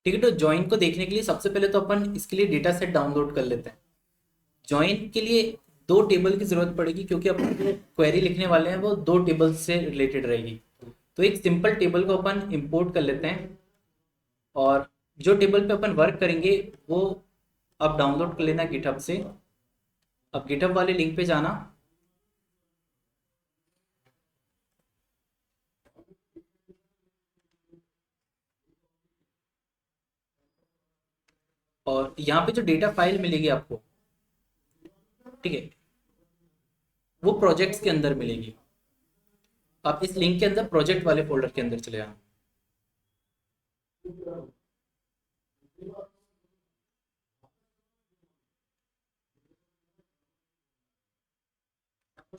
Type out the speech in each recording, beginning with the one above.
ठीक है, तो ज्वाइन को देखने के लिए सबसे पहले तो अपन इसके लिए डेटा सेट डाउनलोड कर लेते हैं। ज्वाइन के लिए दो टेबल की जरूरत पड़ेगी, क्योंकि अपन जो क्वेरी लिखने वाले हैं वो दो टेबल से रिलेटेड रहेगी। तो एक सिंपल टेबल को अपन इंपोर्ट कर लेते हैं, और जो टेबल पे अपन वर्क करेंगे वो अब डाउनलोड कर लेना गिटहब से। अब गिटहब वाले लिंक पे जाना, और यहाँ पे जो डेटा फाइल मिलेगी आपको, ठीक है, वो प्रोजेक्ट्स के अंदर मिलेगी। आप इस लिंक के अंदर प्रोजेक्ट वाले फोल्डर के अंदर चले जाना।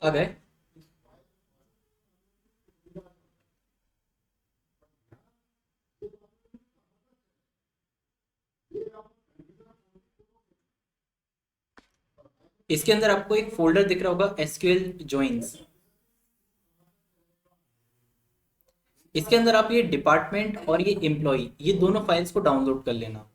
आ गए? इसके अंदर आपको एक फोल्डर दिख रहा होगा, एसक्यूएल जॉइंस। इसके अंदर आप ये डिपार्टमेंट और ये एम्प्लॉय, ये दोनों फाइल्स को डाउनलोड कर लेना।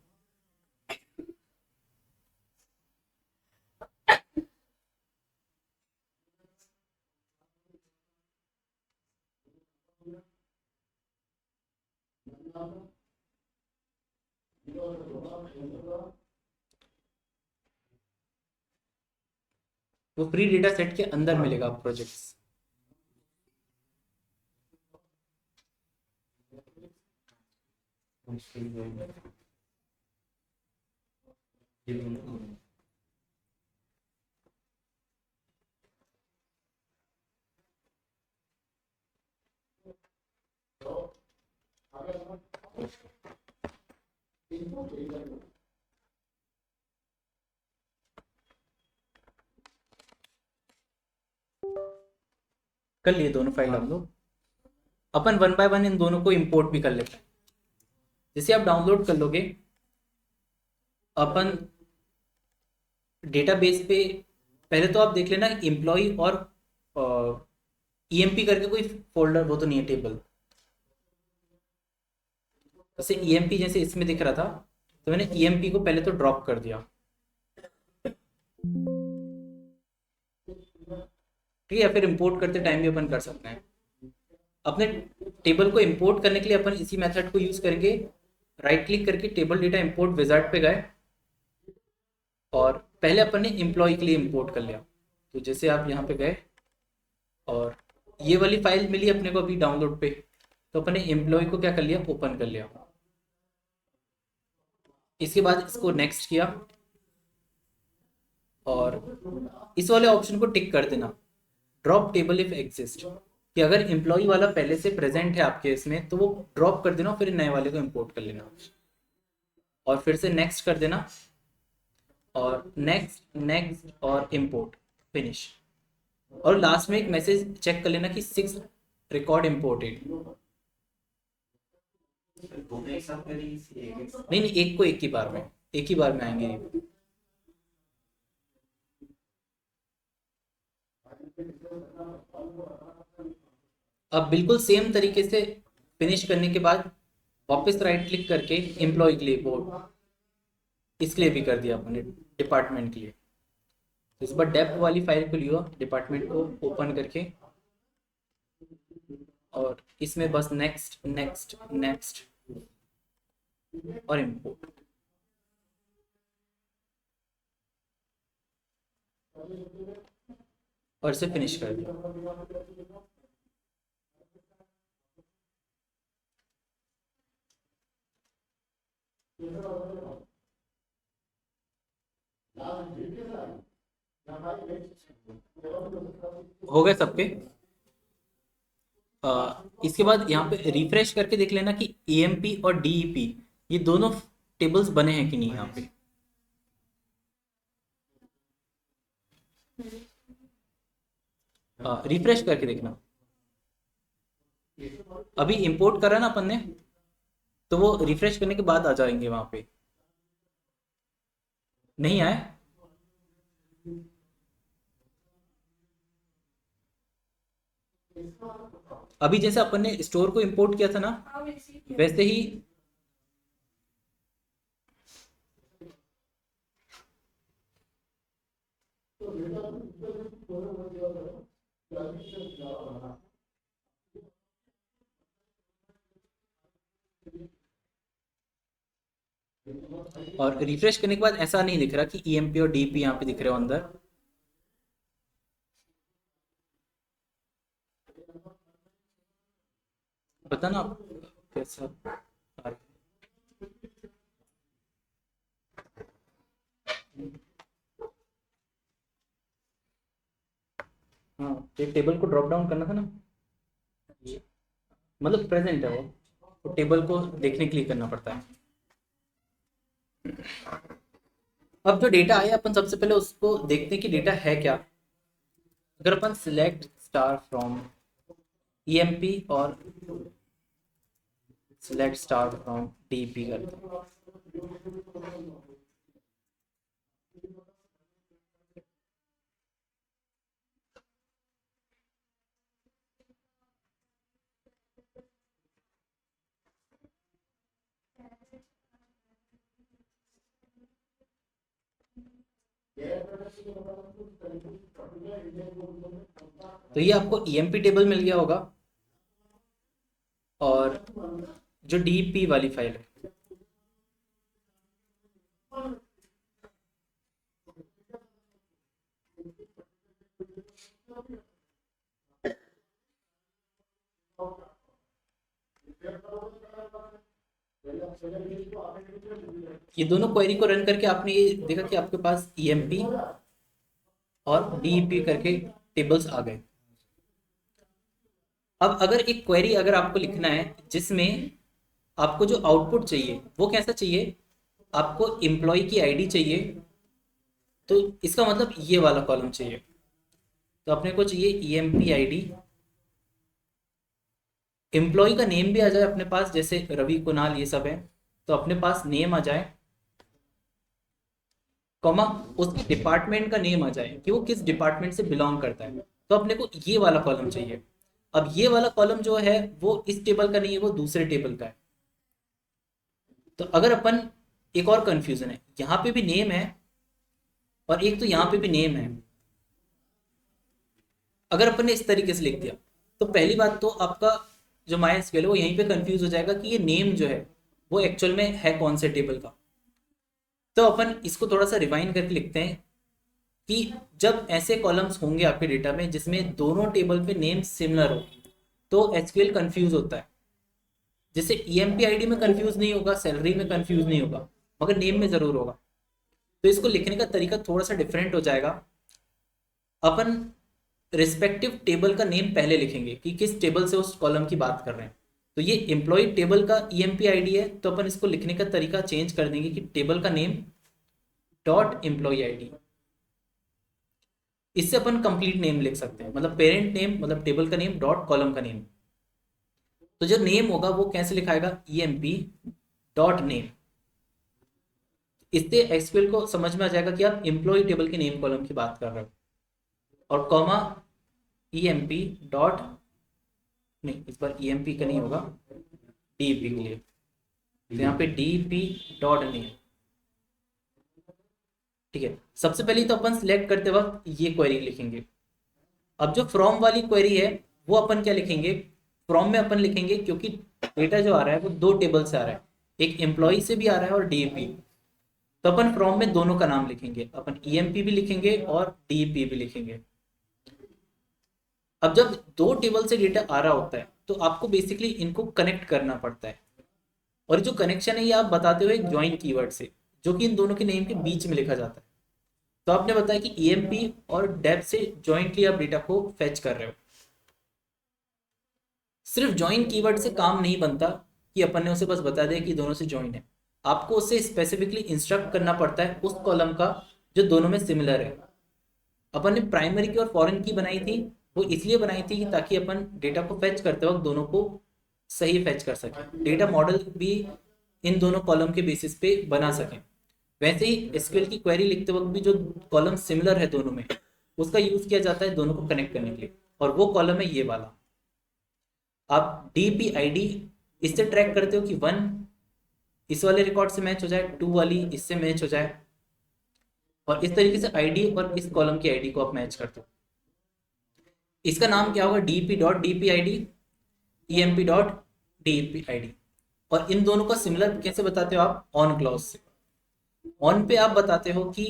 वो फ्री डेटा सेट के अंदर मिलेगा प्रोजेक्ट्स। कर लिए दोनों file download. Upon one by one in दोनों को इंपोर्ट भी कर लेते हैं। जैसे आप डाउनलोड कर लोगे, अपन डेटाबेस पे पहले तो आप देख लेना एम्प्लॉय और ईएमपी करके कोई फोल्डर, वो तो नहीं है टेबल। जैसे ईएमपी जैसे इसमें दिख रहा था, तो मैंने ईएमपी को पहले तो ड्रॉप कर दिया। ठीक है, या फिर इंपोर्ट करते टाइम भी अपन कर सकते हैं। अपने टेबल को इंपोर्ट करने के लिए अपन इसी मेथड को यूज करेंगे। राइट क्लिक करके टेबल डेटा इंपोर्ट विजार्ड पे गए, और पहले अपन ने एम्प्लॉय के लिए इंपोर्ट कर लिया। तो जैसे आप यहाँ पे गए, और ये वाली फाइल मिली अपने को अभी डाउनलोड पे, तो अपन ने एम्प्लॉय को क्या कर लिया, ओपन कर लिया। इसके बाद इसको नेक्स्ट किया, और इस वाले ऑप्शन को टिक कर देना, ड्रॉप टेबल इफ एग्जिस्ट, कि अगर एम्प्लॉय वाला पहले से प्रेजेंट है आपके इसमें तो वो ड्रॉप कर देना, फिर नए वाले को इंपोर्ट कर लेना, और फिर से नेक्स्ट कर देना, और नेक्स्ट नेक्स्ट और इंपोर्ट, फिनिश। और लास्ट में एक मैसेज चेक कर लेना कि 6 रिकॉर्ड इंपोर्टेड। नहीं नहीं, एक को एक ही बार में, एक ही बार में आएंगे ये। अब बिल्कुल सेम तरीके से फिनिश करने के बाद वापस राइट क्लिक करके एम्प्लॉय के लिए, वो इसके लिए भी कर दिया अपने डिपार्टमेंट के लिए। तो इस बार डेप्थ वाली फाइल को लियो, डिपार्टमेंट को ओपन करके, और इसमें बस नेक्स्ट नेक्स्ट नेक्स्ट और इम्पोर्ट। और इसे फिनिश कर दिया। हो गए सबके? इसके बाद यहाँ पे रिफ्रेश करके देख लेना कि ईएमपी और डीईपी ये दोनों टेबल्स बने हैं कि नहीं यहाँ पे। रिफ्रेश करके देखना। अभी इंपोर्ट करा ना अपन ने, तो वो रिफ्रेश करने के बाद आ जाएंगे वहां पे। नहीं आए? अभी जैसे अपन ने स्टोर को इंपोर्ट किया था ना, वैसे ही और रिफ्रेश करने के बाद ऐसा नहीं दिख रहा कि ईएमपी और डीपी यहाँ पे दिख रहे हो अंदर। बताना आप कैसा आ रहा है। हाँ, एक टेबल को ड्रॉप डाउन करना था ना, मतलब प्रेजेंट है वो, तो टेबल को देखने के लिए करना पड़ता है। अब जो डेटा आया अपन सबसे पहले उसको देखते हैं कि डेटा है क्या। अगर अपन सिलेक्ट स्टार फ्रॉम ईएमपी और सिलेक्ट स्टार फ्रॉम डीपी करते हैं, तो ये आपको ईएमपी टेबल मिल गया होगा। और जो डीपी वाली फाइल है, ये दोनों क्वेरी को रन करके आपने ये देखा कि आपके पास ईएमपी और डीईपी करके टेबल्स आ गए। अब अगर एक क्वेरी अगर आपको लिखना है जिसमें आपको जो आउटपुट चाहिए वो कैसा चाहिए, आपको एम्प्लॉय की आईडी चाहिए, तो इसका मतलब ये वाला कॉलम चाहिए। तो अपने को चाहिए ईएमपी आईडी, एम्प्लॉय का नेम भी आ जाए अपने पास, जैसे रवि कुणाल ये सब है तो अपने पास नेम आ जाए, कॉमा उसके डिपार्टमेंट का नेम आ जाए कि वो किस डिपार्टमेंट से बिलोंग करता है। तो अपने को ये वाला कॉलम चाहिए। अब ये वाला कॉलम जो है वो इस टेबल का नहीं है, वो दूसरे टेबल का है। तो अगर अपन, एक और कंफ्यूजन है, यहाँ पे भी नेम है और एक तो यहाँ पे भी नेम है। अगर अपन ने इस तरीके से लिख दिया तो पहली बात तो आपका जो माई स्केल है वो यहीं पे कंफ्यूज हो जाएगा कि ये नेम जो है वो एक्चुअल में है कौन से टेबल का। तो अपन इसको थोड़ा सा रिवाइंड करके लिखते हैं कि जब ऐसे कॉलम्स होंगे आपके डेटा में जिसमें दोनों टेबल पे नेम सिमिलर हो तो एसक्यूएल कंफ्यूज होता है। जैसे ईएमपी आईडी में कंफ्यूज नहीं होगा, सैलरी में कंफ्यूज नहीं होगा, मगर नेम में जरूर होगा। तो इसको लिखने का तरीका थोड़ा सा डिफरेंट हो जाएगा। अपन रिस्पेक्टिव टेबल का नेम पहले लिखेंगे कि किस टेबल से उस कॉलम की बात कर रहे हैं। तो ये एम्प्लॉय टेबल का ईएमपी आईडी है, तो अपन इसको लिखने का तरीका चेंज कर देंगे कि टेबल का नेम डॉट एम्प्लॉय आईडी। इससे अपन कंप्लीट नेम लिख सकते हैं, मतलब पेरेंट नेम मतलब टेबल का नेम डॉट कॉलम का नेम। तो जो नेम होगा वो कैसे लिखाएगा, ईएमपी डॉट नेम। इससे एसक्यूएल को समझ में आ जाएगा कि आप एम्प्लॉय टेबल के नेम कॉलम की बात कर रहे हो। और कॉमा ईएमपी डॉट, नहीं इस बार ईएमपी का नहीं होगा, डीपी के लिए, तो यहाँ पे डीपी डॉट नेम। ठीक है, सबसे पहले तो अपन सिलेक्ट करते वक्त ये क्वेरी लिखेंगे। अब जो फ्रॉम वाली क्वेरी है वो अपन क्या लिखेंगे, फ्रॉम में अपन लिखेंगे क्योंकि डेटा जो आ रहा है वो दो टेबल से आ रहा है, एक एम्प्लॉय से भी आ रहा है और डीईपी। तो अपन फ्रॉम में दोनों का नाम लिखेंगे, अपन ईएमपी भी लिखेंगे और डीईपी भी लिखेंगे। अब जब दो टेबल से डेटा आ रहा होता है तो आपको बेसिकली इनको कनेक्ट करना पड़ता है, और जो कनेक्शन है ये आप बताते हो एक ज्वाइन कीवर्ड से, जो कि इन दोनों के नेम के बीच में लिखा जाता है। तो आपने बताया कि ईएमपी और डेप से जॉइंटली आप डेटा को फेच कर रहे हो। सिर्फ ज्वाइन कीवर्ड से काम नहीं बनता कि अपन ने उसे बस बता दिया कि दोनों से ज्वाइन है, आपको उसे स्पेसिफिकली इंस्ट्रक्ट करना पड़ता है उस कॉलम का जो दोनों में सिमिलर है। अपन ने प्राइमरी की और फॉरेन की बनाई थी, वो इसलिए बनाई थी कि ताकि अपन डेटा को फेच करते वक्त दोनों को सही फेच कर सकें, डेटा मॉडल भी इन दोनों कॉलम के बेसिस पे बना सकें। वैसे ही एसक्यूएल की क्वेरी लिखते वक्त भी जो कॉलम सिमिलर है दोनों में उसका यूज किया जाता है दोनों को कनेक्ट करने के लिए, और वो कॉलम है ये वाला। आप डीपी आईडी इससे ट्रैक करते हो कि 1 इस वाले रिकॉर्ड से मैच हो जाए, 2 वाली इससे मैच हो जाए, और इस तरीके से आईडी और इस कॉलम की आईडी को आप मैच करते हो। इसका नाम क्या होगा, DP dot DP I D, EMP dot DP I D. और इन दोनों का सिमिलर कैसे बताते हो आप, ऑन क्लॉज से। ऑन पे आप बताते हो कि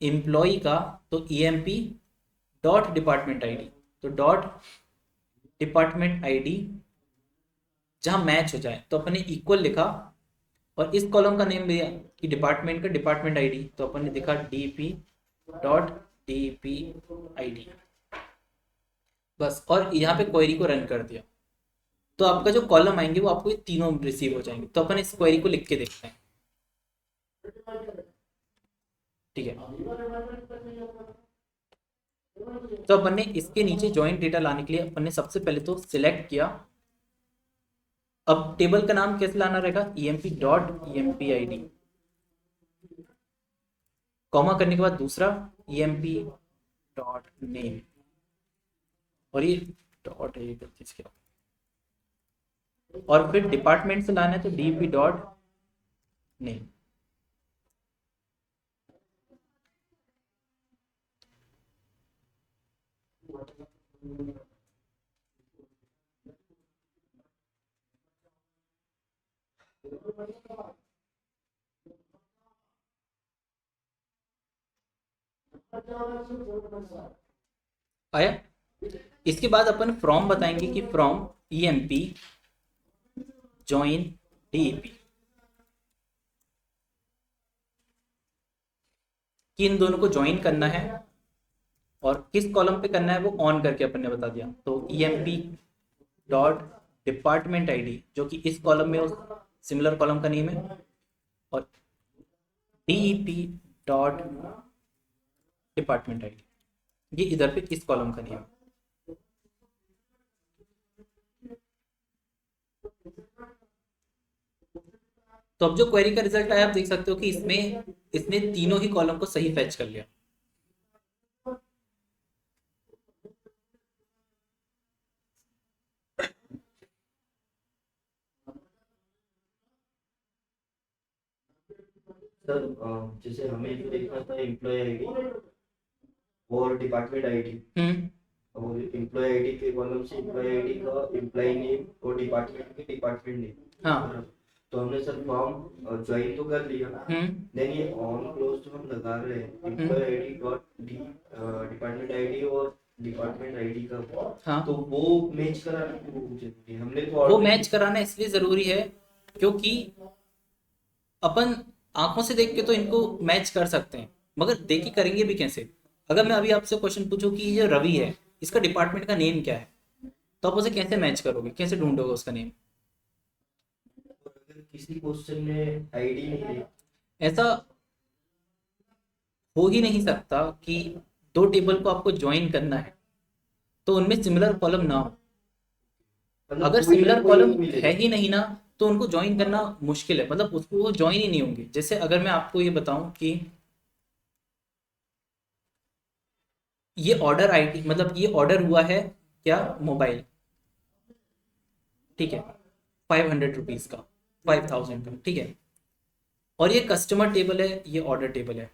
एम्प्लॉय का, तो ईएमपी डॉट डिपार्टमेंट आईडी, तो डॉट डिपार्टमेंट आईडी जहां मैच हो जाए, तो अपने इक्वल लिखा। और इस कॉलम का नेम दिया कि डिपार्टमेंट का डिपार्टमेंट आईडी, तो अपन ने लिखा डीपी डॉट डीपी आईडी बस। और यहाँ पे क्वेरी को रन कर दिया, तो आपका जो कॉलम आएंगे वो आपको ये तीनों रिसीव हो जाएंगे। तो अपन इस क्वेरी को लिख के देखते हैं, ठीक है। तो अपन ने इसके नीचे ज्वाइंट डेटा लाने के लिए अपन ने सबसे पहले तो सिलेक्ट किया। अब टेबल का नाम कैसे लाना रहेगा, EMP dot EMP ID, comma करने के बाद दूसरा ईएमपी डॉट नेम, और ये डॉट है गलती से, और फिर डिपार्टमेंट से लाना है तो डीपी डॉट नेम। आया। इसके बाद अपन फ्रॉम बताएंगे कि फ्रॉम ईएमपी जॉइन डीईपी, कि इन दोनों को ज्वाइन करना है और किस कॉलम पे करना है वो ऑन करके अपन ने बता दिया। तो ईएमपी डॉट डिपार्टमेंट आईडी, जो कि इस कॉलम में उस सिमिलर कॉलम का नेम है, और डीईपी डॉट डिपार्टमेंट आईडी, ये इधर पे इस कॉलम का नेम है। तो अब जो क्वेरी का रिजल्ट आया आप देख सकते हो कि इसमें इसने तीनों ही कॉलम को सही फैच कर लिया। सर जैसे हमें जो देखना था एम्प्लॉय आईडी और डिपार्टमेंट आईडी, और एम्प्लॉय आईडी के कॉलम से एम्प्लॉय आईडी का एम्प्लॉय नेम और डिपार्टमेंट के डिपार्टमेंट नेम। हाँ, तो हमने सर फॉर्म ज्वाइन तो कर लिया, देन ये ऑन क्लोज जो हम लगा रहे हैं employ ID dot department ID और डिपार्टमेंट आईडी का, हाँ, तो वो मैच कराना क्यों जरूरी है? हमने तो वो मैच कराना इसलिए जरूरी है क्योंकि अपन आंखों से देख के तो इनको मैच कर सकते हैं, मगर देख के करेंगे भी कैसे। अगर मैं अभी आपसे क्वेश्चन पूछूं कि ये रवि है, इसका डिपार्टमेंट का नेम क्या है, तो आप उसे कैसे मैच करोगे, कैसे ढूंढोगे उसका नेम। अगर किसी क्वेश्चन में आईडी नहीं है, ऐसा हो ही नहीं सकता कि दो टेबल को आपको ज्वाइन करना है तो उनमें सिमिलर कॉलम ना हो। मतलब अगर कोई ना सिमिलर कोई कॉलम मिलेगा। है ही नहीं ना, तो उनको ज्वाइन करना मुश्किल है, मतलब उसको वो ज्वाइन ही नहीं होंगे। जैसे अगर मैं आपको ये बताऊं कि ये ऑर्डर आईडी, मतलब ये ऑर्डर हुआ है क्या, मोबाइल, ठीक है, 500 रुपीज का, 5000 का, ठीक है। और ये कस्टमर टेबल है, ये ऑर्डर टेबल है।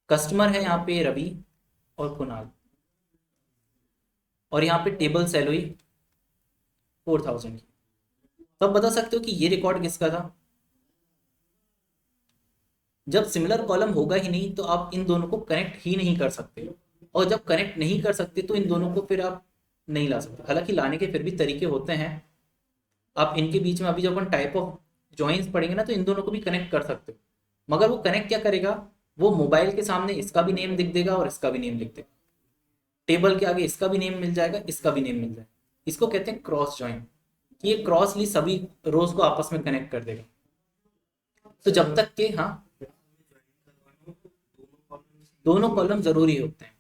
कस्टमर है यहाँ पे रवि और कुणाल, और यहाँ पे टेबल सेल हुई 4000 की। तो आप बता सकते हो कि ये रिकॉर्ड किसका था। जब सिमिलर कॉलम होगा ही नहीं तो आप इन दोनों को कनेक्ट ही नहीं कर सकते, और जब कनेक्ट नहीं कर सकते तो इन दोनों को फिर आप नहीं ला सकते। हालांकि लाने के फिर भी तरीके होते हैं, आप इनके बीच में अभी जब अपन टाइप ऑफ जॉइंस पढ़ेंगे ना तो इन दोनों को भी कनेक्ट कर सकते हो। मगर वो कनेक्ट क्या करेगा, वो मोबाइल के सामने इसका भी नेम लिख देगा और इसका भी नेम लिख देगा, टेबल के आगे इसका भी नेम मिल जाएगा, इसका भी नेम मिल जाएगा। इसको कहते हैं क्रॉस ज्वाइन, कि ये क्रॉसली सभी रोज को आपस में कनेक्ट कर देगा। तो जब तक के, हाँ, दोनों कॉलम जरूरी होते हैं।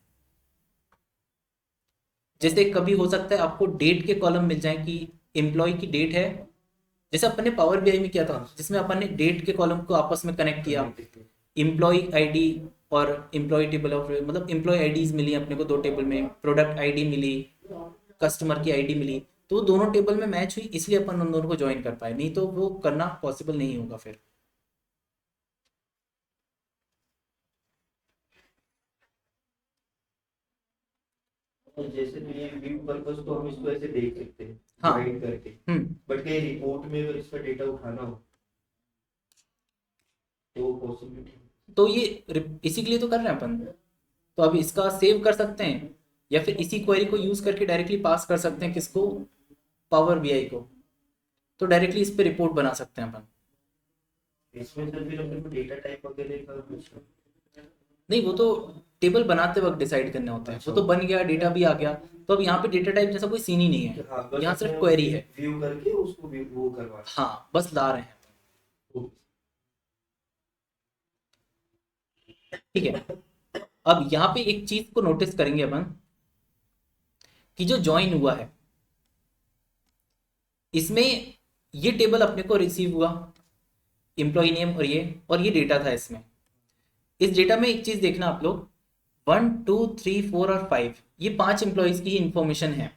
जैसे कभी हो सकता है आपको डेट के कॉलम मिल जाए कि एम्प्लॉय की डेट है, जैसे अपन ने पावर बीआई में किया था जिसमें अपन ने डेट के कॉलम को आपस में कनेक्ट किया, एम्प्लॉय आईडी और एम्प्लॉय टेबल ऑफ, मतलब एम्प्लॉय आईडीज मिली अपने को दो टेबल में, प्रोडक्ट आईडी मिली, कस्टमर की आईडी मिली, तो वो दोनों टेबल में मैच हुई, इसलिए अपन उन दोनों को ज्वाइन कर पाए, नहीं तो वो करना पॉसिबल नहीं होगा फिर। तो जैसे तो ये व्यू पर्पस तो हम इसको ऐसे देख सकते हैं हाँ। डिवाइड करके, बट कहीं रिपोर्ट में अगर इसका डेटा उठाना हो तो पॉसिबिलिटी। तो ये इसी के लिए तो कर रहे हैं अपन। तो अब इसका सेव कर सकते हैं या फिर इसी क्वेरी को यूज करके डायरेक्टली पास कर सकते हैं किसको, पावर बीआई को। तो डायरेक्टली इस पे रिपोर्ट बना सकते हैं अपन। इसमें सर फिर अपने को डेटा टाइप वगैरह का कुछ नहीं, वो तो टेबल बनाते वक्त डिसाइड करने होते हैं। वो तो बन गया, डेटा भी आ गया। तो अब यहाँ पे डेटा टाइप जैसा कोई सीन ही नहीं है, हाँ, बस यहाँ सिर्फ अपने क्वेरी है। व्यू करके उसको वो करवा। हाँ, बस ला रहे हैं। ठीक है। अब यहाँ पे एक चीज को नोटिस करेंगे अपन कि जो ज्वाइन हुआ है इसमें ये टेबल अपने को रिसीव हुआ, एम्प्लॉय नेम और ये डेटा था इसमें। इस डेटा में एक चीज देखना आप लोग, 1 2 3 4 और 5 ये 5 एम्प्लॉयज की इंफॉर्मेशन है।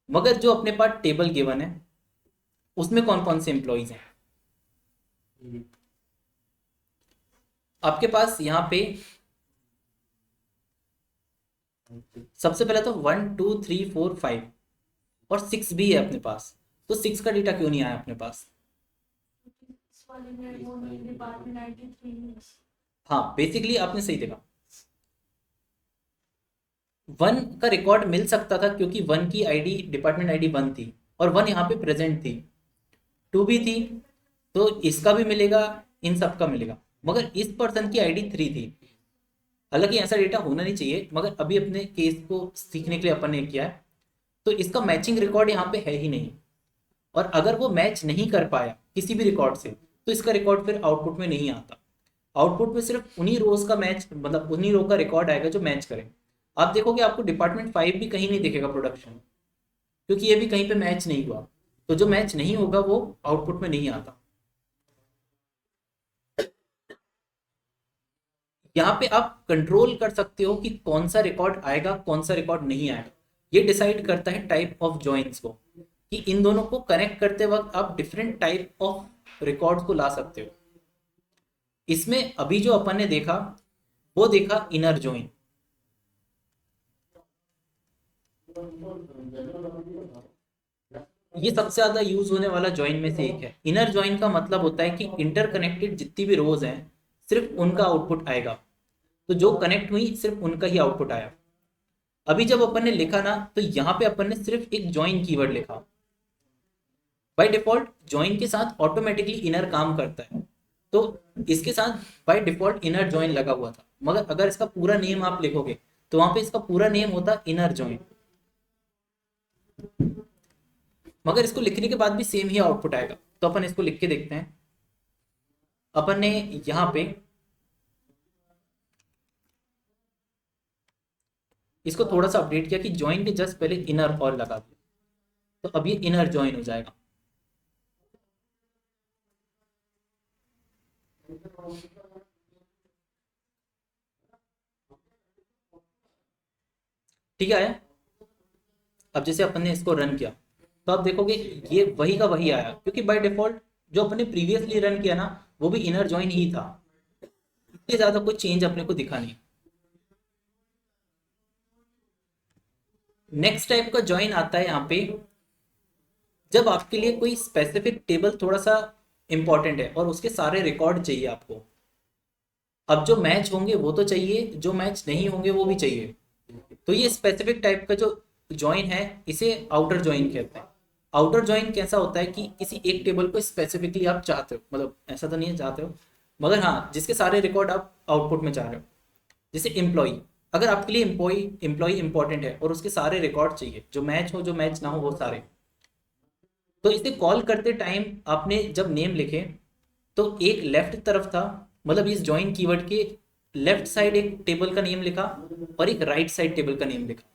मगर जो अपने पास टेबल गिवन है उसमें कौन कौन से एम्प्लॉयज हैं। आपके पास यहाँ पे सबसे पहले तो 1 2 3 4 5 और 6 भी है अपने पास। तो 6 का डेटा क्यों नहीं आया अपने पास। हाँ, बेसिकली आपने सही देखा, 1 का रिकॉर्ड मिल सकता था क्योंकि 1 की आईडी डिपार्टमेंट आईडी 1 थी और 1 यहाँ पे प्रेजेंट थी, 2 भी थी, तो इसका भी मिलेगा, इन सब का मिलेगा। मगर इस पर्सन की आईडी 3 थी। हालांकि ऐसा डेटा होना नहीं चाहिए, मगर अभी अपने केस को सीखने के लिए अपन ने किया है। तो इसका मैचिंग रिकॉर्ड यहाँ पे है ही नहीं, और अगर वो मैच नहीं कर पाया किसी भी रिकॉर्ड से तो इसका रिकॉर्ड फिर आउटपुट में नहीं आता। आउटपुट में सिर्फ उन्हीं रोज का मैच, मतलब उन्हीं रो का रिकॉर्ड आएगा जो मैच करे। आप देखोगे आपको डिपार्टमेंट 5 भी कहीं नहीं दिखेगा प्रोडक्शन, क्योंकि ये भी कहीं पे मैच नहीं हुआ। तो जो मैच नहीं होगा वो आउटपुट में नहीं आता। यहाँ पे आप कंट्रोल कर सकते हो कि कौन सा रिकॉर्ड आएगा कौन सा रिकॉर्ड नहीं आएगा। ये डिसाइड करता है टाइप ऑफ जॉइंस को, कि इन दोनों को कनेक्ट करते वक्त आप डिफरेंट टाइप ऑफ रिकॉर्ड्स को ला सकते हो। इसमें अभी जो अपन ने देखा वो देखा इनर जॉइन। ये सबसे ज्यादा यूज होने वाला जॉइन में से एक है। इनर जॉइन का मतलब होता है कि इंटरकनेक्टेड जितनी भी रोज हैं सिर्फ उनका आउटपुट आएगा। तो जो कनेक्ट हुई सिर्फ उनका ही आउटपुट आया। अभी जब अपन ने लिखा ना, तो यहाँ पे अपन ने सिर्फ एक जॉइन कीवर्ड लिखा। बाय डिफॉल्ट जॉइन के साथ ऑटोमेटिकली इनर काम करता है, तो इसके साथ बाय डिफॉल्ट इनर जॉइन लगा हुआ था। मगर अगर इसका पूरा नेम आप लिखोगे तो वहां पे इसका पूरा नेम होता इनर जॉइन। मगर इसको लिखने के बाद भी सेम ही आउटपुट आएगा। तो अपन इसको लिख के देखते हैं। अपन ने यहाँ पे इसको थोड़ा सा अपडेट किया कि जॉइन के जस्ट पहले इनर और लगा दिया, तो अब ये इनर जॉइन हो जाएगा। ठीक है आया। अब जैसे अपन ने इसको रन किया तो आप देखोगे ये वही का वही आया, क्योंकि बाय डिफॉल्ट जो अपने प्रीवियसली रन किया ना वो भी इनर जॉइन ही था। इससे ज्यादा कोई चेंज अपने को दिखा नहीं। नेक्स्ट टाइप का जॉइन आता है यहाँ पे जब आपके लिए कोई स्पेसिफिक टेबल थोड़ा सा इंपॉर्टेंट है और उसके सारे रिकॉर्ड चाहिए आपको। अब जो मैच होंगे वो तो चाहिए, जो मैच नहीं होंगे वो भी चाहिए। तो ये स्पेसिफिक टाइप का जो जॉइन है इसे आउटर जॉइन कहते हैं। आउटर जॉइन कैसा होता है कि किसी एक टेबल को स्पेसिफिकली आप चाहते हो, मतलब ऐसा तो नहीं है चाहते हो, मगर हाँ जिसके सारे रिकॉर्ड आप आउटपुट में चाह रहे हो। जैसे एम्प्लॉय, अगर आपके लिए एम्प्लॉय इंपॉर्टेंट है और उसके सारे रिकॉर्ड चाहिए, जो मैच हो जो मैच ना हो वो सारे। तो इसे कॉल करते टाइम आपने जब नेम लिखे तो एक लेफ्ट तरफ था, मतलब इस जॉइन कीवर्ड के लेफ्ट साइड एक टेबल का नेम लिखा और एक राइट साइड टेबल का नेम लिखा।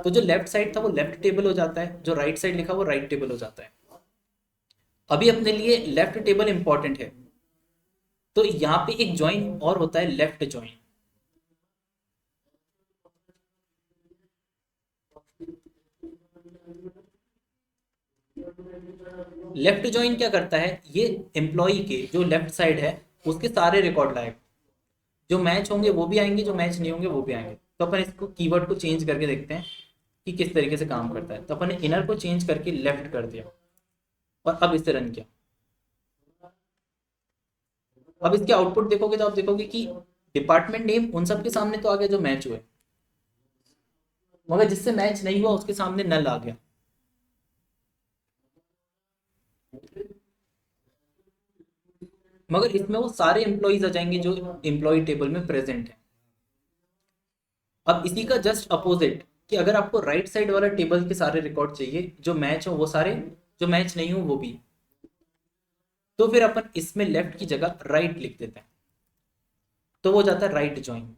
तो जो लेफ्ट साइड था वो लेफ्ट टेबल हो जाता है, जो राइट साइड लिखा वो राइट टेबल हो जाता है। अभी अपने लिए लेफ्ट टेबल इंपॉर्टेंट है, तो यहाँ पे एक जॉइन और होता है लेफ्ट जॉइन। लेफ्ट जॉइन क्या करता है, ये एम्प्लॉय के जो लेफ्ट साइड है उसके सारे रिकॉर्ड लाएगा। जो मैच होंगे वो भी आएंगे, जो मैच नहीं होंगे वो भी आएंगे। तो अपन इसको कीवर्ड को चेंज करके देखते हैं कि किस तरीके से काम करता है। तो अपन ने इनर को चेंज करके लेफ्ट कर दिया और अब इसे रन किया। अब इसके आउटपुट देखोगे तो आप देखोगे कि डिपार्टमेंट नेम उन सब के सामने तो आ गया जो मैच हुए, मगर जिससे मैच नहीं हुआ उसके सामने नल आ गया। मगर इसमें वो सारे एम्प्लॉइज आ जाएंगे जो एम्प्लॉय टेबल में प्रेजेंट है। अब इसी का जस्ट अपोजिट कि अगर आपको राइट साइड वाला टेबल के सारे रिकॉर्ड चाहिए जो मैच हो वो सारे, जो मैच नहीं हो वो भी, तो फिर अपन इसमें लेफ्ट की जगह राइट लिख देते हैं, तो वो जाता है राइट ज्वाइन।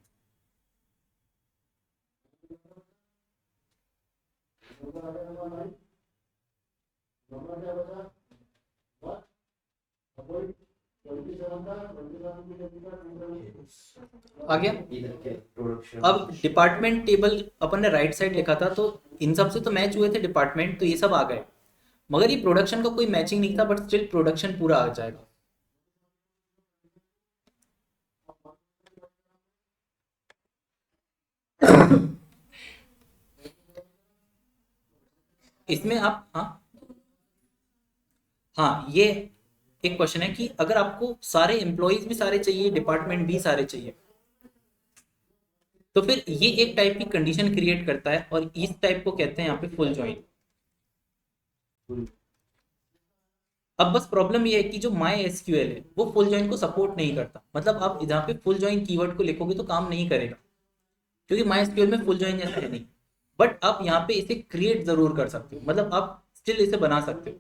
आ गया। इधर के प्रोडक्शन अब डिपार्टमेंट टेबल अपन ने राइट साइड लिखा था तो इन सब से तो मैच हुए थे डिपार्टमेंट, तो ये सब आ गए, मगर ये प्रोडक्शन का कोई मैचिंग नहीं था, बट स्टिल प्रोडक्शन पूरा आ जाएगा। इसमें आप हाँ ये एक क्वेश्चन है कि अगर आपको सारे एम्प्लॉयज भी सारे चाहिए, डिपार्टमेंट भी सारे चाहिए, तो फिर ये एक टाइप की कंडीशन क्रिएट करता है और इस टाइप को कहते हैं यहाँ पे फुल ज्वाइन। अब बस प्रॉब्लम ये है कि जो माई एसक्यूएल है वो फुल ज्वाइन को सपोर्ट नहीं करता। मतलब आप जहाँ पे फुल ज्वाइन कीवर्ड को लिखोगे तो काम नहीं करेगा, क्योंकि माई एसक्यूएल में फुल ज्वाइन जैसा है नहीं। बट आप यहाँ पे इसे क्रिएट जरूर कर सकते हो, मतलब आप स्टिल इसे बना सकते हो।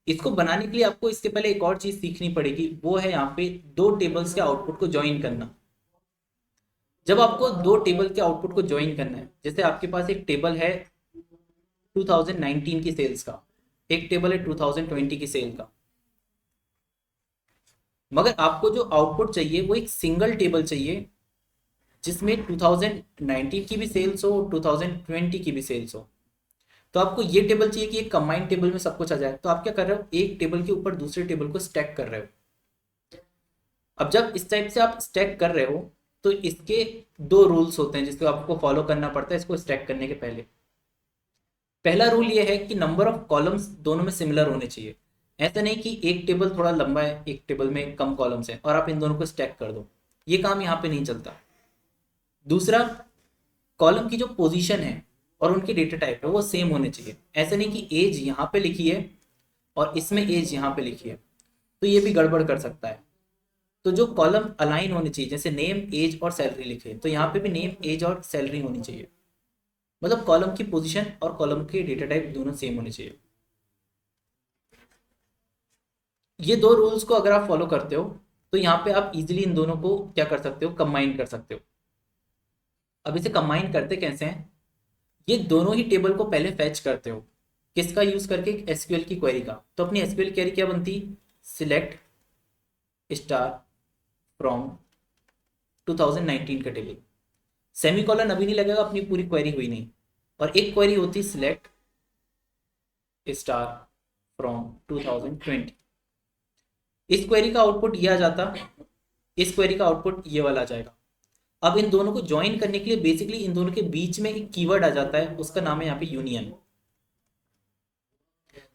इसको बनाने के लिए आपको इसके पहले एक और चीज सीखनी पड़ेगी, वो है यहाँ पे दो टेबल्स के आउटपुट को ज्वाइन करना। जब आपको दो टेबल के आउटपुट को ज्वाइन करना है, जैसे आपके पास एक टेबल है 2019 की सेल्स का, एक टेबल है 2020 की सेल का, मगर आपको जो आउटपुट चाहिए वो एक सिंगल टेबल चाहिए जिसमें 2019 की भी सेल्स हो, 2020 की भी सेल्स हो। तो आपको ये टेबल चाहिए कि एक कंबाइंड टेबल में सब कुछ आ जाए। तो आप क्या कर रहे हो, एक टेबल के ऊपर दूसरे टेबल को स्टैक कर रहे हो। अब जब इस टाइप से आप स्टैक कर रहे हो तो इसके दो रूल्स होते हैं जिसको आपको फॉलो करना पड़ता है इसको स्टैक करने के पहले। पहला रूल ये है कि नंबर ऑफ कॉलम्स दोनों में सिमिलर होने चाहिए। ऐसा नहीं कि एक टेबल थोड़ा लंबा है, एक टेबल में कम कॉलम्स हैं और आप इन दोनों को स्टैक कर दो, ये काम यहाँ पे नहीं चलता। दूसरा, कॉलम की जो पोजीशन है और उनकी डेटा टाइप है वो सेम होने चाहिए। ऐसा नहीं कि एज यहाँ पे लिखी है और इसमें एज यहाँ पे लिखी है, तो ये भी गड़बड़ कर सकता है। तो जो कॉलम अलाइन होने चाहिए, जैसे नेम, एज और सैलरी लिखे, तो यहाँ पे भी नेम, एज और सैलरी होनी चाहिए। मतलब कॉलम की पोजीशन और कॉलम के डेटा टाइप दोनों सेम होने चाहिए। ये दो रूल्स को अगर आप फॉलो करते हो तो यहाँ पे आप इजीली इन दोनों को क्या कर सकते हो, कंबाइन कर सकते हो। अब इसे कंबाइन करते कैसे हैं, ये दोनों ही टेबल को पहले फैच करते हो, किसका यूज करके, एसक्यूएल की क्वेरी का। तो अपनी एसक्यूएल क्वेरी क्या बनती, सिलेक्ट स्टार फ्रॉम 2019 का टेबल, सेमीकोलन अभी नहीं लगेगा, अपनी पूरी क्वेरी हुई नहीं। और एक क्वेरी होती सिलेक्ट स्टार फ्रॉम 2020। इस क्वेरी का आउटपुट ये आ जाता, इस क्वेरी का आउटपुट ये वाला आ जाएगा। अब इन दोनों को ज्वाइन करने के लिए बेसिकली इन दोनों के बीच में एक कीवर्ड आ जाता है, उसका नाम है यहाँ पे यूनियन।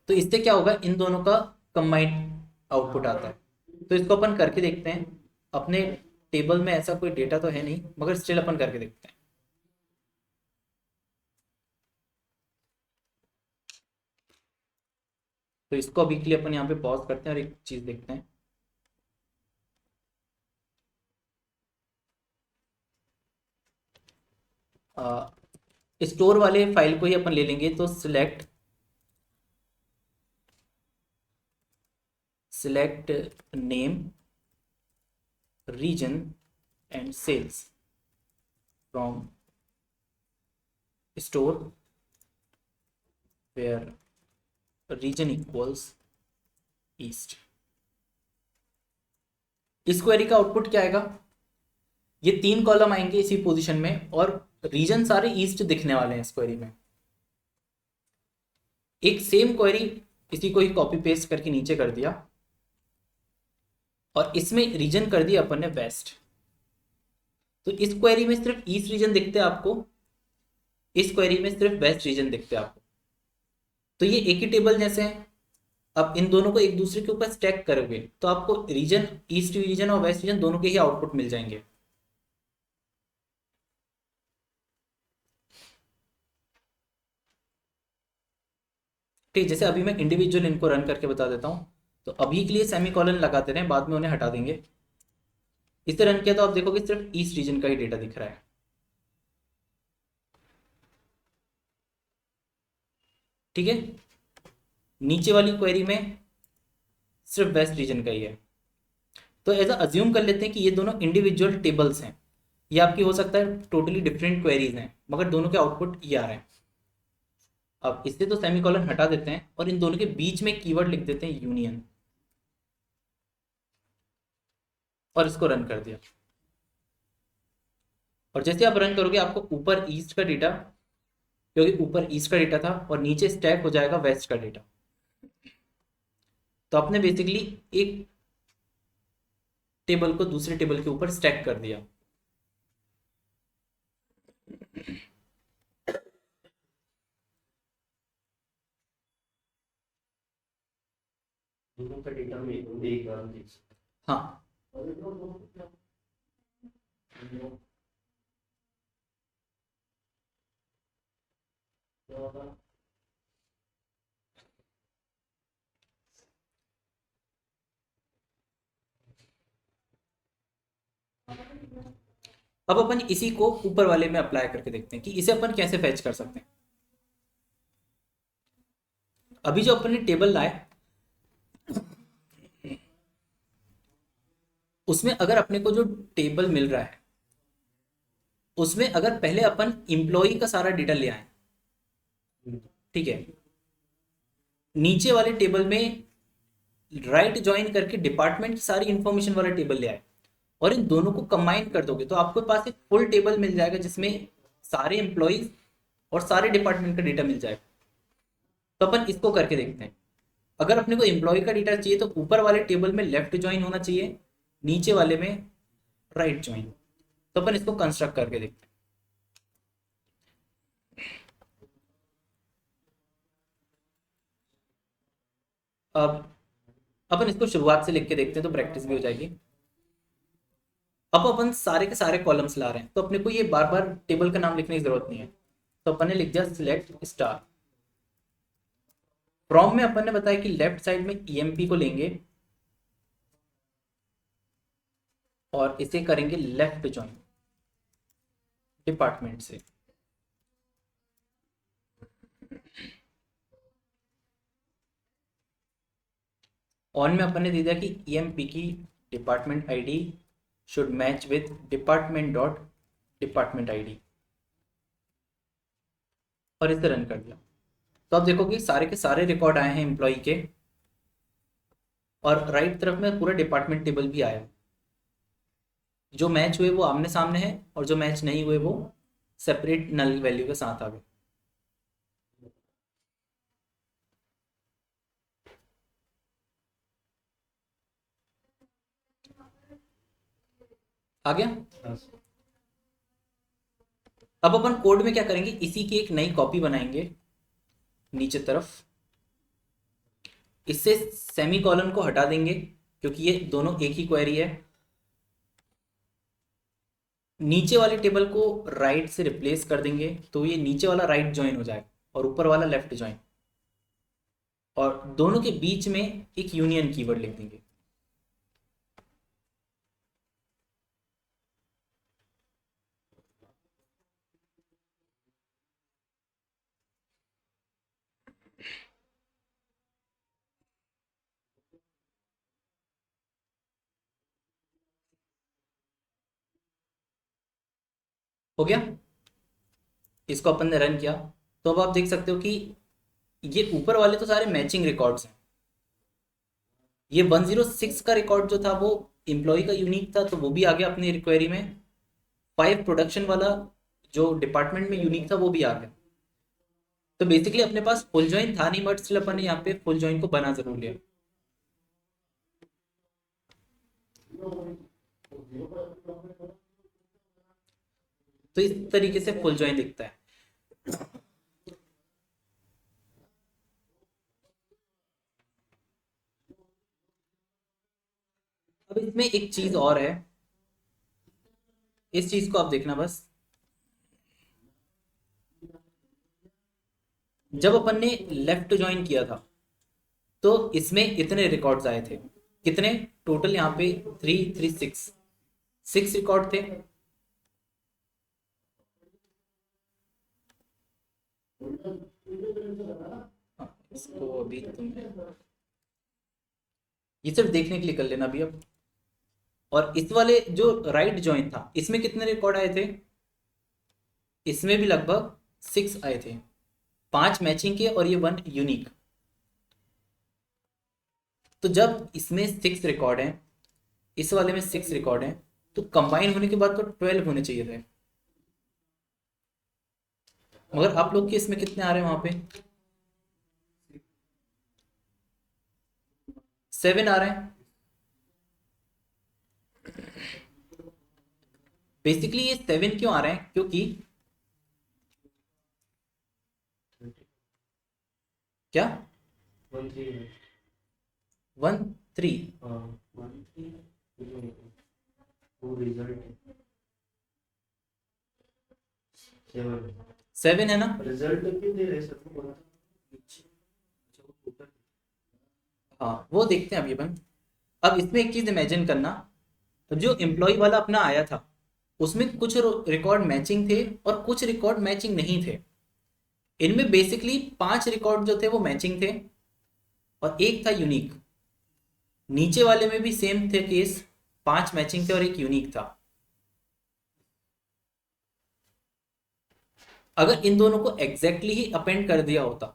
तो इससे क्या होगा, इन दोनों का कंबाइंड आउटपुट आता है। तो इसको अपन करके देखते हैं। अपने टेबल में ऐसा कोई डेटा तो है नहीं, मगर स्टिल अपन करके देखते हैं। तो इसको अभी के लिए अपन यहाँ पे पॉज करते हैं और एक चीज देखते हैं। स्टोर वाले फाइल को ही अपन ले लेंगे। तो select name, region and sales from store where region equals east. इस क्वेरी का आउटपुट क्या आएगा, ये तीन कॉलम आएंगे इसी पोजीशन में और रीजन सारे ईस्ट दिखने वाले हैं इस क्वेरी में। एक सेम क्वेरी इसी को ही कॉपी पेस्ट करके नीचे कर दिया और इसमें रीजन कर दिया अपन ने वेस्ट। तो इस क्वेरी में सिर्फ ईस्ट रीजन दिखते हैं आपको, इस क्वेरी में सिर्फ वेस्ट रीजन दिखते हैं आपको। तो ये एक ही टेबल जैसे हैं। अब इन दोनों को एक दूसरे के ऊपर स्टैक करोगे तो आपको रीजन, ईस्ट रीजन और वेस्ट रीजन दोनों के ही आउटपुट मिल जाएंगे। ठीक, जैसे अभी मैं इंडिविजुअल इनको रन करके बता देता हूँ। तो अभी के लिए सेमीकोलन लगाते रहे, बाद में उन्हें हटा देंगे। इसे रन किया तो आप देखोगे सिर्फ ईस्ट रीजन का ही डेटा दिख रहा है। ठीक है, नीचे वाली क्वेरी में सिर्फ वेस्ट रीजन का ही है। तो ऐसा अज्यूम कर लेते हैं कि ये दोनों इंडिविजुअल टेबल्स हैं। ये आपकी हो सकता है टोटली डिफरेंट क्वेरीज हैं, मगर दोनों के आउटपुट ये आ रहे हैं। अब इससे तो सेमीकोलन हटा देते हैं और इन दोनों के बीच में कीवर्ड लिख देते हैं यूनियन, और इसको रन कर दिया। और जैसे आप रन करोगे आपको ऊपर ईस्ट का डेटा, क्योंकि ऊपर ईस्ट का डेटा था, और नीचे स्टैक हो जाएगा वेस्ट का डेटा। तो आपने बेसिकली एक टेबल को दूसरे टेबल के ऊपर स्टैक कर दिया। दोनों का डेटा में एक बार देख सकते हाँ, हैं। अब अपन इसी को ऊपर वाले में अप्लाई करके देखते हैं कि इसे अपन कैसे फैच कर सकते हैं। अभी जो अपन ने टेबल लाए उसमें अगर अपने को जो टेबल मिल रहा है उसमें अगर पहले अपन इंप्लॉई का सारा डेटा ले आए, ठीक है, नीचे वाले टेबल में राइट ज्वाइन करके डिपार्टमेंट की सारी इंफॉर्मेशन वाला टेबल ले आए और इन दोनों को कंबाइन कर दोगे तो आपके पास एक फुल टेबल मिल जाएगा जिसमें सारे एम्प्लॉयज और सारे डिपार्टमेंट का डेटा मिल जाएगा। तो अपन इसको करके देखते हैं। अगर अपने को एम्प्लॉय का डेटा चाहिए तो ऊपर वाले टेबल में लेफ्ट ज्वाइन होना चाहिए, नीचे वाले में राइट ज्वाइन। तो अपन इसको कंस्ट्रक्ट करके देखते हैं। अब अपन इसको शुरुआत से लिख के देखते हैं तो प्रैक्टिस भी हो जाएगी। अब अपन सारे के सारे कॉलम्स ला रहे हैं तो अपने को ये बार बार टेबल का नाम लिखने की जरूरत नहीं है। तो अपन ने लिख दिया सिलेक्ट स्टार। फ्रॉम में अपन ने बताया कि लेफ्ट साइड में ईएमपी को लेंगे और इसे करेंगे लेफ्ट ज्वाइन डिपार्टमेंट से। ऑन में अपन ने दे दिया कि ईएमपी की department ID should match with department dot department ID, और इसे रन कर दिया। तो आप देखोगे सारे के सारे रिकॉर्ड आए हैं एम्प्लॉय के, और राइट तरफ में पूरा डिपार्टमेंट टेबल भी आया। जो मैच हुए वो आमने सामने है और जो मैच नहीं हुए वो सेपरेट नल वैल्यू के साथ आ गए। आ गया। अब अपन कोड में क्या करेंगे, इसी की एक नई कॉपी बनाएंगे नीचे तरफ। इससे सेमीकोलन को हटा देंगे क्योंकि ये दोनों एक ही क्वेरी है। नीचे वाले टेबल को राइट से रिप्लेस कर देंगे तो ये नीचे वाला राइट ज्वाइन हो जाएगा और ऊपर वाला लेफ्ट ज्वाइन, और दोनों के बीच में एक यूनियन कीवर्ड लिख देंगे। हो गया। इसको अपन ने रन किया तो अब आप देख सकते हो कि ये ऊपर वाले तो सारे मैचिंग रिकॉर्ड्स हैं। ये 106 का रिकॉर्ड जो था वो एम्प्लॉय का यूनिक था तो वो भी आ गया अपनी रिक्वेरी में। 5 प्रोडक्शन वाला जो डिपार्टमेंट में यूनिक था वो भी आ गया। तो बेसिकली अपने पास फुल जॉइन था नहीं, बट स्टिल अपन ने यहाँ पे फुल जॉइन को बना जरूर लिया। तो इस तरीके से फुल जॉइन दिखता है। अब इसमें एक चीज और है, इस चीज को आप देखना बस। जब अपन ने लेफ्ट ज्वाइन किया था तो इसमें इतने रिकॉर्ड्स आए थे, कितने टोटल, यहाँ पे 336 6 रिकॉर्ड थे। इसको अभी तुम ये सिर्फ देखने के लिए कर लेना अभी अब। और इस वाले जो राइट ज्वाइन था इसमें कितने रिकॉर्ड आए थे, इसमें भी लगभग 6 आए थे, 5 मैचिंग के और ये 1 यूनिक। तो जब इसमें 6 रिकॉर्ड हैं, इस वाले में 6 रिकॉर्ड हैं, तो कंबाइन होने के बाद तो 12 होने चाहिए थे। मगर आप लोग के इसमें कितने आ रहे हैं, वहां पे 7 आ रहे हैं। बेसिकली ये 7 क्यों आ रहे हैं, क्योंकि क्या 1 3 7 है ना। रिजल्ट क्यों दे रहे सर? हाँ वो देखते हैं अभी अपन। अब इसमें एक चीज इमेजिन करना, तो जो एम्प्लॉय वाला अपना आया था उसमें कुछ रिकॉर्ड मैचिंग थे और कुछ रिकॉर्ड मैचिंग नहीं थे। इनमें बेसिकली 5 रिकॉर्ड जो थे वो मैचिंग थे और एक था यूनिक। नीचे वाले में भी सेम थे केस, 5 मैचिंग थे और एक यूनिक था। अगर इन दोनों को एग्जैक्टली ही अपेंड कर दिया होता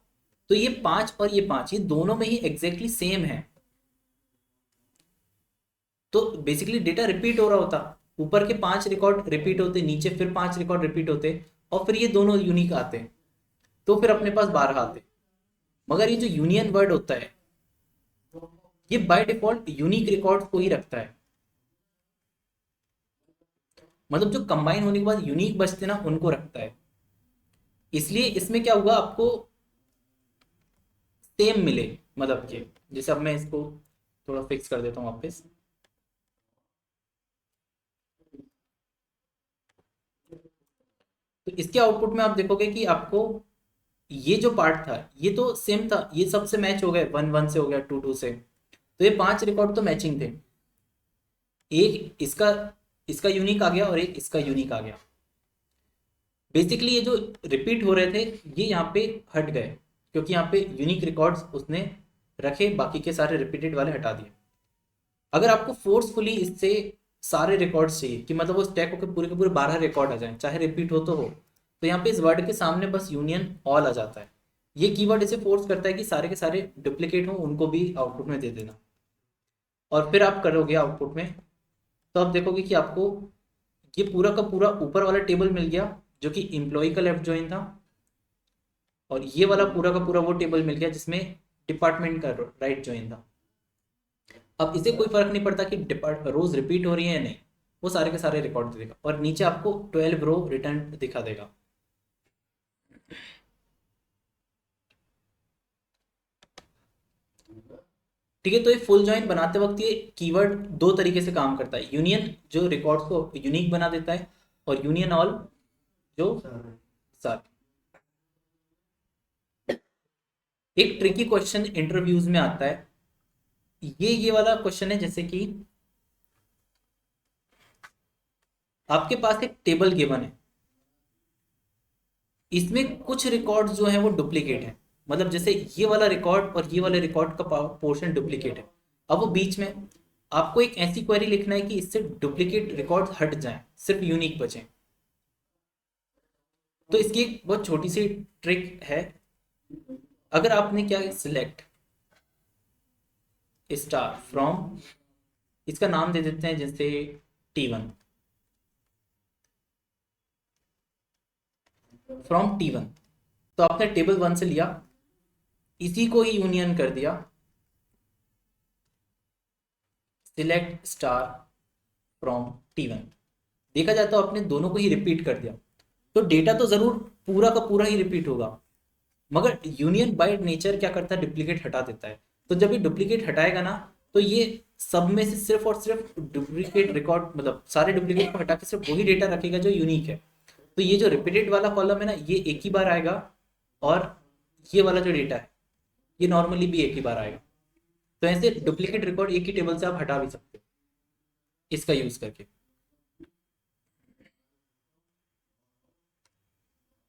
तो ये 5 और ये 5 ये दोनों में ही एग्जैक्टली सेम है, तो बेसिकली डेटा रिपीट हो रहा होता। ऊपर के 5 रिकॉर्ड रिपीट होते, नीचे फिर 5 रिकॉर्ड रिपीट होते और फिर ये दोनों यूनिक आते, तो फिर अपने पास 12 आते। मगर ये जो यूनियन वर्ड होता है ये बाय डिफॉल्ट यूनिक रिकॉर्ड को ही रखता है। मतलब जो कंबाइन होने के बाद यूनिक बचते ना उनको रखता है। इसलिए इसमें क्या होगा, आपको सेम मिले, मतलब कि जैसे अब मैं इसको थोड़ा फिक्स कर देता हूँ वापस। तो इसके आउटपुट में आप देखोगे कि आपको ये जो पार्ट था ये तो सेम था, ये सबसे मैच हो गए, 1 1 से हो गया, 2 2 से, तो ये 5 रिकॉर्ड तो मैचिंग थे। एक इसका इसका यूनिक आ गया और एक इसका यूनिक आ गया। बेसिकली ये जो रिपीट हो रहे थे ये यहाँ पे हट गए, क्योंकि यहाँ पे यूनिक रिकॉर्ड्स उसने रखे, बाकी के सारे रिपीटेड वाले हटा दिए। अगर आपको फोर्सफुली इससे सारे रिकॉर्ड्स चाहिए कि मतलब वो स्टैक होकर पूरे के पूरे 12 रिकॉर्ड आ जाए, चाहे रिपीट हो तो यहाँ पे इस वर्ड के सामने बस यूनियन ऑल आ जाता है। ये कीवर्ड इसे फोर्स करता है कि सारे के सारे डुप्लीकेट हो, उनको भी आउटपुट में दे देना। और फिर आप करोगे आउटपुट में तो आप देखोगे कि आपको ये पूरा का पूरा ऊपर वाला टेबल मिल गया जो कि एम्प्लॉय का लेफ्ट ज्वाइन था, और ये वाला पूरा का पूरा वो टेबल मिल गया जिसमें डिपार्टमेंट का राइट ज्वाइन था। अब इसे कोई फर्क नहीं पड़ता कि रोज रिपीट हो रही है या नहीं, वो सारे के सारे रिकॉर्ड दे देगा और नीचे आपको 12 रो रिटर्न दिखा देगा। ठीक है, तो ये फुल जॉइन बनाते वक्त ये कीवर्ड 2 तरीके से काम करता है। यूनियन जो रिकॉर्ड्स को यूनिक बना देता है, और यूनियन ऑल जो सारे। एक ट्रिकी क्वेश्चन इंटरव्यूज में आता है, ये वाला क्वेश्चन है, जैसे कि आपके पास एक टेबल गिवन है, इसमें कुछ रिकॉर्ड्स जो है वो डुप्लीकेट है, मतलब जैसे ये वाला रिकॉर्ड और ये वाले रिकॉर्ड का पोर्शन डुप्लीकेट है। अब वो बीच में आपको एक ऐसी क्वेरी लिखना है कि इससे डुप्लीकेट रिकॉर्ड हट जाएं, सिर्फ यूनिक बचें। तो इसकी एक बहुत छोटी सी ट्रिक है। अगर आपने क्या सिलेक्ट स्टार फ्रॉम, इसका नाम दे देते हैं जैसे T1, फ्रॉम T1, तो आपने टेबल 1 से लिया, इसी को ही यूनियन कर दिया सिलेक्ट स्टार फ्रॉम T1। देखा जाए तो आपने दोनों को ही रिपीट कर दिया, तो डेटा तो जरूर पूरा का पूरा ही रिपीट होगा, मगर यूनियन बाय नेचर क्या करता है, डुप्लीकेट हटा देता है। तो जब ये डुप्लीकेट हटाएगा ना, तो ये सब में से सिर्फ और सिर्फ डुप्लीकेट रिकॉर्ड, मतलब सारे डुप्लीकेट को हटा के सिर्फ वही डेटा रखेगा जो यूनिक है। तो ये जो रिपीटेड वाला कॉलम है ना, ये एक ही बार आएगा, और ये वाला जो डेटा है ये नॉर्मली भी एक ही बार आएगा। तो ऐसे डुप्लीकेट रिकॉर्ड एक ही टेबल से आप हटा भी सकते हो इसका यूज करके।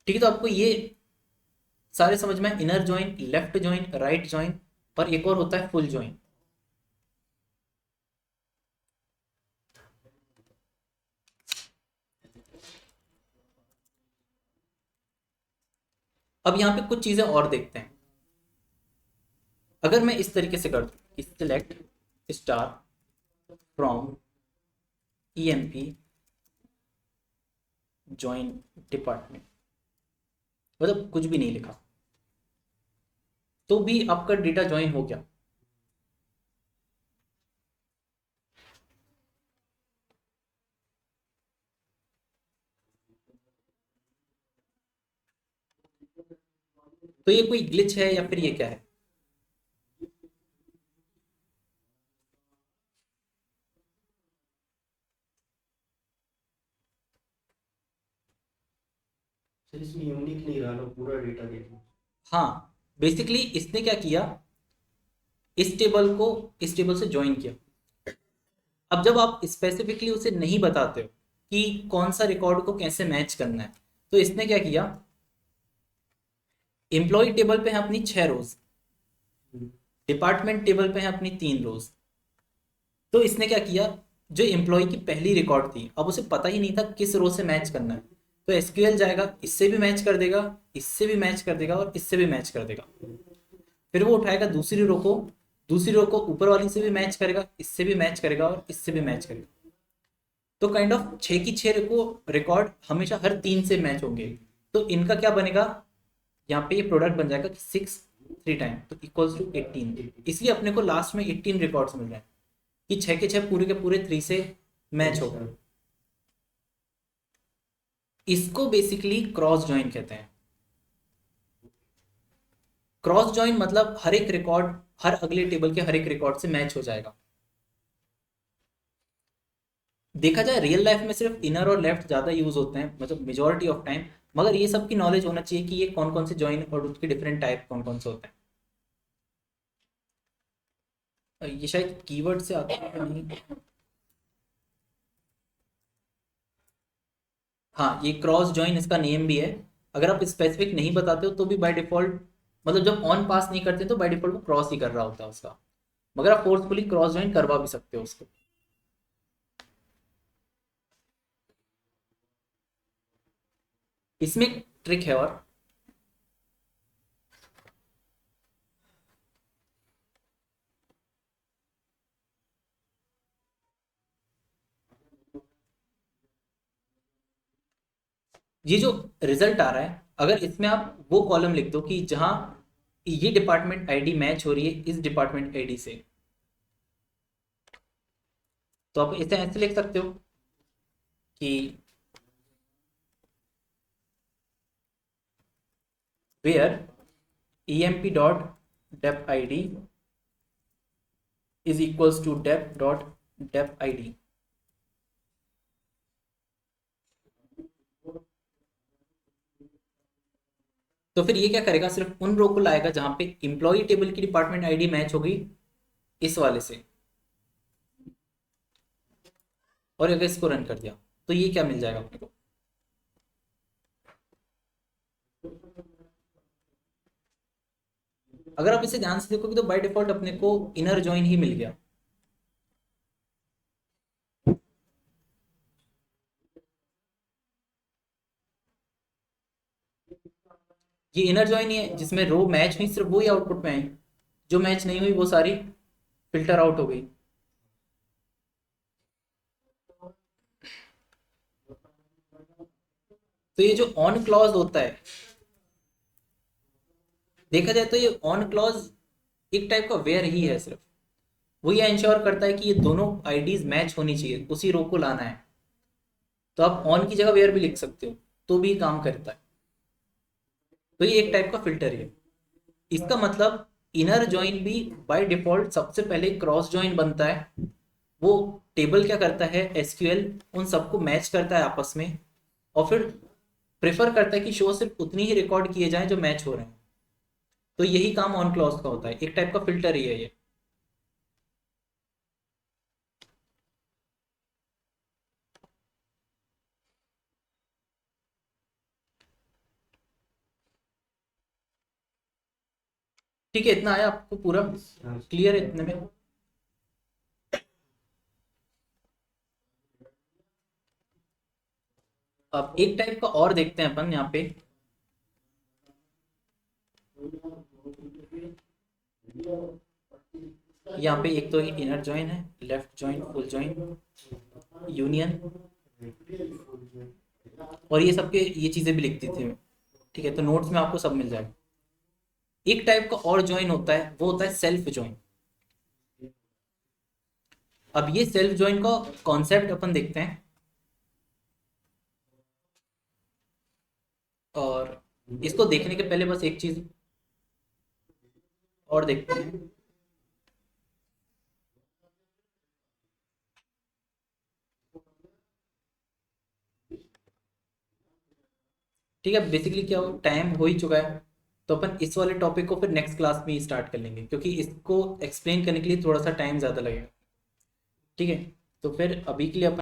ठीक है, तो आपको ये सारे समझ में, inner join, left join, right join, और एक और होता है फुल जॉइन। अब यहाँ पे कुछ चीजें और देखते हैं। अगर मैं इस तरीके से कर दूं, select star from EMP join department, मतलब कुछ भी नहीं लिखा, तो भी आपका डेटा ज्वाइन हो गया। तो ये कोई ग्लिच है या फिर ये क्या है? सर इसमें यूनिक नहीं रहा ना, पूरा डेटा देखो। हाँ, बेसिकली इसने क्या किया, इस टेबल को इस टेबल से ज्वाइन किया। अब जब आप स्पेसिफिकली उसे नहीं बताते हो कि कौन सा रिकॉर्ड को कैसे मैच करना है, तो इसने क्या किया, एम्प्लॉय टेबल पे है अपनी 6 रोज, डिपार्टमेंट टेबल पे है अपनी 3 रोज। तो इसने क्या किया, जो एम्प्लॉय की पहली रिकॉर्ड थी, अब उसे पता ही नहीं था किस रो से मैच करना है, तो SQL जाएगा, इससे भी मैच कर देगा, इससे भी मैच कर देगा, और इससे भी मैच कर देगा। फिर वो उठाएगा दूसरी रो को ऊपर वाली से भी मैच करेगा, इससे भी मैच करेगा, और इससे भी मैच करेगा। तो काइंड ऑफ 6 की 6 को रिकॉर्ड हमेशा हर 3 से मैच होंगे। तो इनका क्या बनेगा, यहाँ पे ये प्रोडक्ट बन जाएगा कि 6 3 टाइम तो इक्वल्स टू 18। इसलिए अपने को लास्ट में 18 रिकॉर्ड्स मिल रहे हैं कि 6 के 6 पूरे के पूरे 3 से मैच हो गए। इसको बेसिकली क्रॉस ज्वाइन कहते हैं। क्रॉस ज्वाइन मतलब हर एक रिकॉर्ड हर अगले टेबल के हर एक रिकॉर्ड से मैच हो जाएगा। देखा जाए रियल लाइफ में सिर्फ इनर और लेफ्ट ज्यादा यूज होते हैं, मतलब मेजोरिटी ऑफ टाइम, मगर ये सब की नॉलेज होना चाहिए कि ये कौन कौन से ज्वाइन और उसके डिफरेंट टाइप कौन कौन से होते हैं। ये शायद कीवर्ड से आता है या नहीं। हाँ, ये क्रॉस ज्वाइन इसका नेम भी है। अगर आप स्पेसिफिक नहीं बताते हो तो भी बाय डिफॉल्ट, मतलब जब ऑन पास नहीं करते तो बाय डिफॉल्ट वो क्रॉस ही कर रहा होता है उसका, मगर आप फोर्सफुली क्रॉस ज्वाइन करवा भी सकते हो उसको। इसमें एक ट्रिक है, और ये जो रिजल्ट आ रहा है, अगर इसमें आप वो कॉलम लिख दो कि जहां ये डिपार्टमेंट आईडी मैच हो रही है इस डिपार्टमेंट आईडी से, तो आप इसे ऐसे लिख सकते हो कि where emp dot dep id is equals to dep dot dep id। तो फिर ये क्या करेगा, सिर्फ उन रो को लाएगा जहां पे इंप्लॉय टेबल की डिपार्टमेंट आईडी मैच होगी इस वाले से, और अगर इसको रन कर दिया तो ये क्या मिल जाएगा अपने को, अगर आप इसे ध्यान से देखोगे तो बाय डिफॉल्ट अपने को इनर जॉइन ही मिल गया। ये इनर जॉइन ही है जिसमें रो मैच हुई, सिर्फ वही आउटपुट में आई, जो मैच नहीं हुई वो सारी फिल्टर आउट हो गई। तो ये जो ऑन क्लॉज होता है, देखा जाए तो ये ऑन क्लॉज एक टाइप का वेयर ही है, सिर्फ वो ये इंश्योर करता है कि ये दोनों आईडीज मैच होनी चाहिए, उसी रो को लाना है। तो आप ऑन की जगह वेयर भी लिख सकते हो, तो भी काम करता है। तो ये एक टाइप का फिल्टर है। इसका मतलब इनर जॉइन भी बाय डिफॉल्ट सबसे पहले क्रॉस जॉइन बनता है। वो टेबल क्या करता है, एसक्यूएल उन सबको मैच करता है आपस में, और फिर प्रेफर करता है कि शो सिर्फ उतनी ही रिकॉर्ड किए जाएं जो मैच हो रहे हैं। तो यही काम ऑन क्लॉज का होता है, एक टाइप का फिल्टर ही है ये। ठीक है, इतना आया आपको पूरा हाँ। क्लियर है इतने में? अब एक टाइप का और देखते हैं अपन यहाँ पे। यहाँ पे एक तो इनर जॉइन है, left join, full join, union, और ये सबके ये चीजें भी लिखती थी। ठीक है, तो नोट्स में आपको सब मिल जाएगा। एक टाइप का और जॉइन होता है, वो होता है सेल्फ जॉइन। अब ये सेल्फ जॉइन का कॉन्सेप्ट अपन देखते हैं, और इसको देखने के पहले बस एक चीज और देखते हैं। ठीक है, बेसिकली क्या हो, टाइम हो ही चुका है, तो अपन इस वाले टॉपिक को फिर नेक्स्ट क्लास में ही स्टार्ट कर लेंगे, क्योंकि इसको एक्सप्लेन करने के लिए थोड़ा सा टाइम ज़्यादा लगेगा। ठीक है, तो फिर अभी के लिए अपन